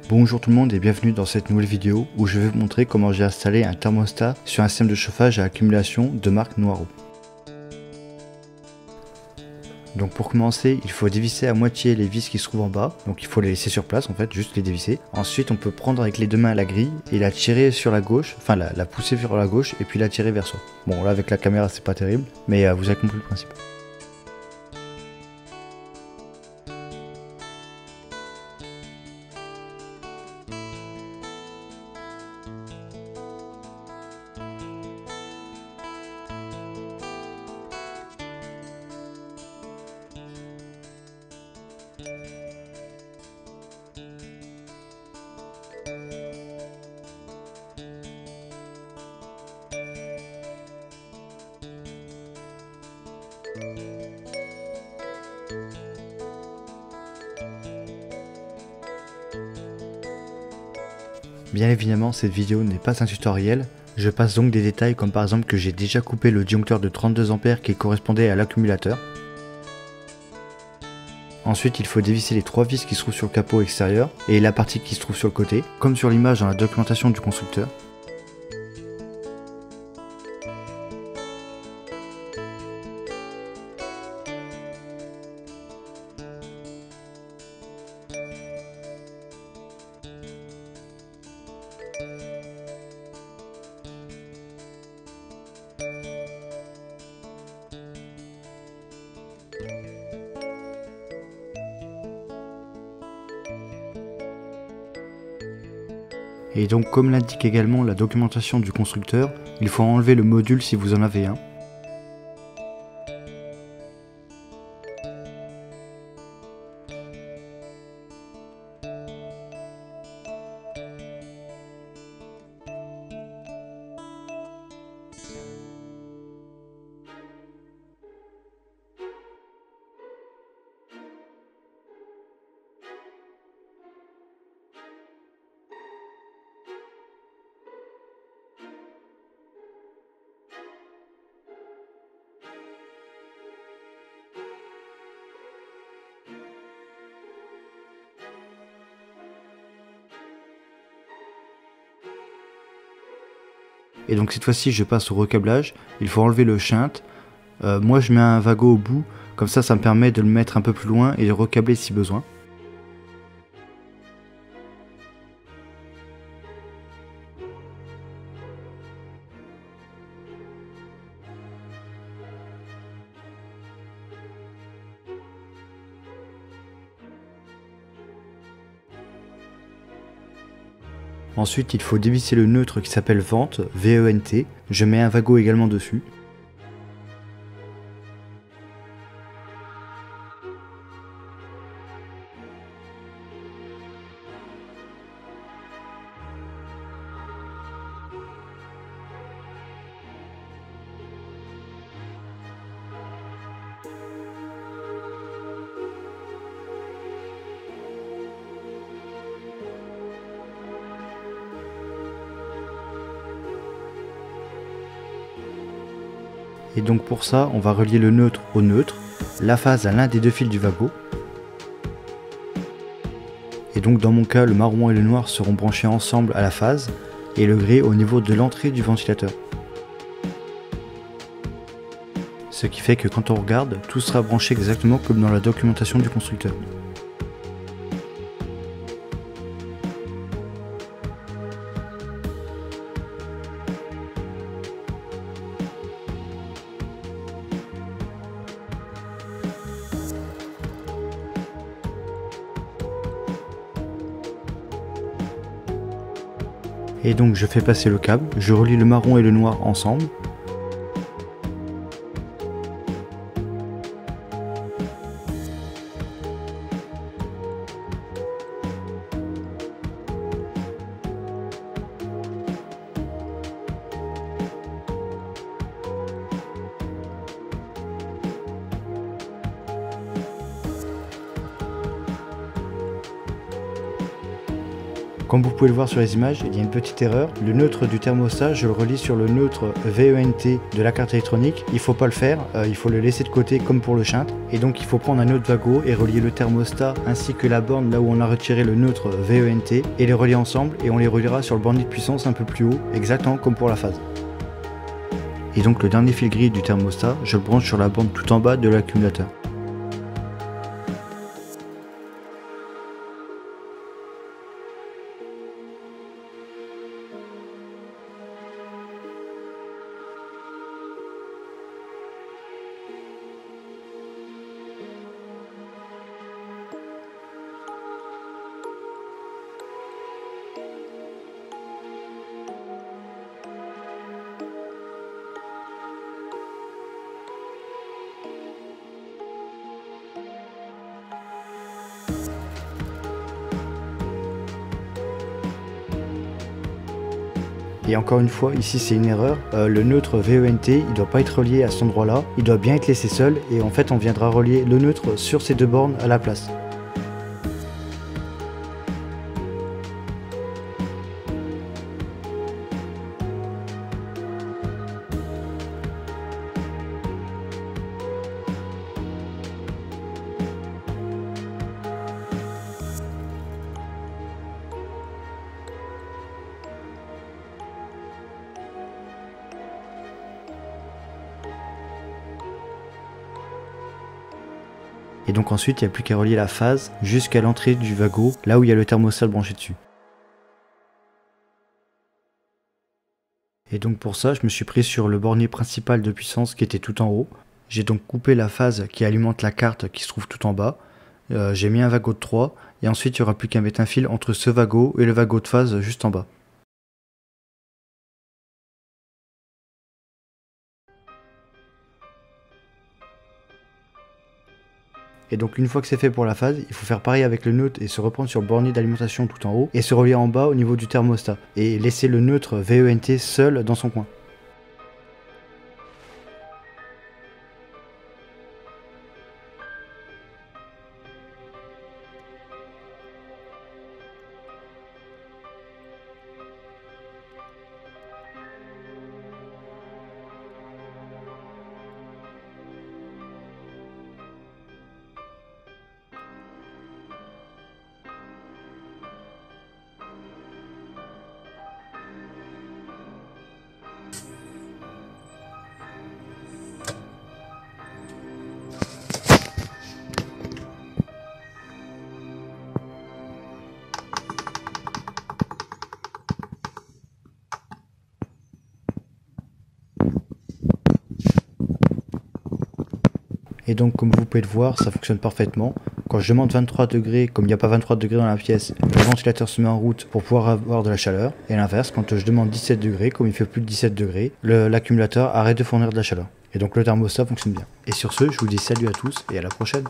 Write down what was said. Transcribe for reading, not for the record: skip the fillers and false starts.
Bonjour tout le monde et bienvenue dans cette nouvelle vidéo où je vais vous montrer comment j'ai installé un thermostat sur un système de chauffage à accumulation de marque Noireau. Donc pour commencer, il faut dévisser à moitié les vis qui se trouvent en bas, donc il faut les laisser sur place en fait, juste les dévisser. Ensuite on peut prendre avec les deux mains la grille et la tirer sur la gauche, enfin la pousser vers la gauche et puis la tirer vers soi. Bon là avec la caméra c'est pas terrible, mais vous avez compris le principe. Bien évidemment, cette vidéo n'est pas un tutoriel, je passe donc des détails comme par exemple que j'ai déjà coupé le disjoncteur de 32 A qui correspondait à l'accumulateur. Ensuite, il faut dévisser les 3 vis qui se trouvent sur le capot extérieur et la partie qui se trouve sur le côté, comme sur l'image dans la documentation du constructeur. Et donc comme l'indique également la documentation du constructeur, il faut enlever le module si vous en avez un. Et donc cette fois-ci je passe au recablage, il faut enlever le shunt. Moi je mets un wago au bout, comme ça me permet de le mettre un peu plus loin et de recabler si besoin. Ensuite il faut dévisser le neutre qui s'appelle vente, V-E-N-T, je mets un wago également dessus. Et donc pour ça, on va relier le neutre au neutre, la phase à l'un des deux fils du wago. Et donc dans mon cas, le marron et le noir seront branchés ensemble à la phase, et le gris au niveau de l'entrée du ventilateur. Ce qui fait que quand on regarde, tout sera branché exactement comme dans la documentation du constructeur. Et donc je fais passer le câble, je relie le marron et le noir ensemble. Comme vous pouvez le voir sur les images, il y a une petite erreur. Le neutre du thermostat, je le relie sur le neutre VENT de la carte électronique. Il ne faut pas le faire, il faut le laisser de côté comme pour le shunt. Et donc il faut prendre un autre Vago et relier le thermostat ainsi que la borne là où on a retiré le neutre VENT et les relier ensemble, et on les reliera sur le bornier de puissance un peu plus haut, exactement comme pour la phase. Et donc le dernier fil gris du thermostat, je le branche sur la borne tout en bas de l'accumulateur. Et encore une fois, ici c'est une erreur, le neutre VENT il doit pas être relié à cet endroit là, il doit bien être laissé seul, et en fait on viendra relier le neutre sur ces deux bornes à la place. Et donc ensuite il n'y a plus qu'à relier la phase jusqu'à l'entrée du Vago, là où il y a le thermostat branché dessus. Et donc pour ça je me suis pris sur le bornier principal de puissance qui était tout en haut. J'ai donc coupé la phase qui alimente la carte qui se trouve tout en bas. J'ai mis un Vago de 3 et ensuite il n'y aura plus qu'à mettre un fil entre ce Vago et le Vago de phase juste en bas. Et donc une fois que c'est fait pour la phase, il faut faire pareil avec le neutre et se reprendre sur le bornier d'alimentation tout en haut et se relier en bas au niveau du thermostat et laisser le neutre VENT seul dans son coin. Et donc comme vous pouvez le voir, ça fonctionne parfaitement. Quand je demande 23 degrés, comme il n'y a pas 23 degrés dans la pièce, le ventilateur se met en route pour pouvoir avoir de la chaleur. Et à l'inverse, quand je demande 17 degrés, comme il fait plus de 17 degrés, l'accumulateur arrête de fournir de la chaleur. Et donc le thermostat fonctionne bien. Et sur ce, je vous dis salut à tous et à la prochaine.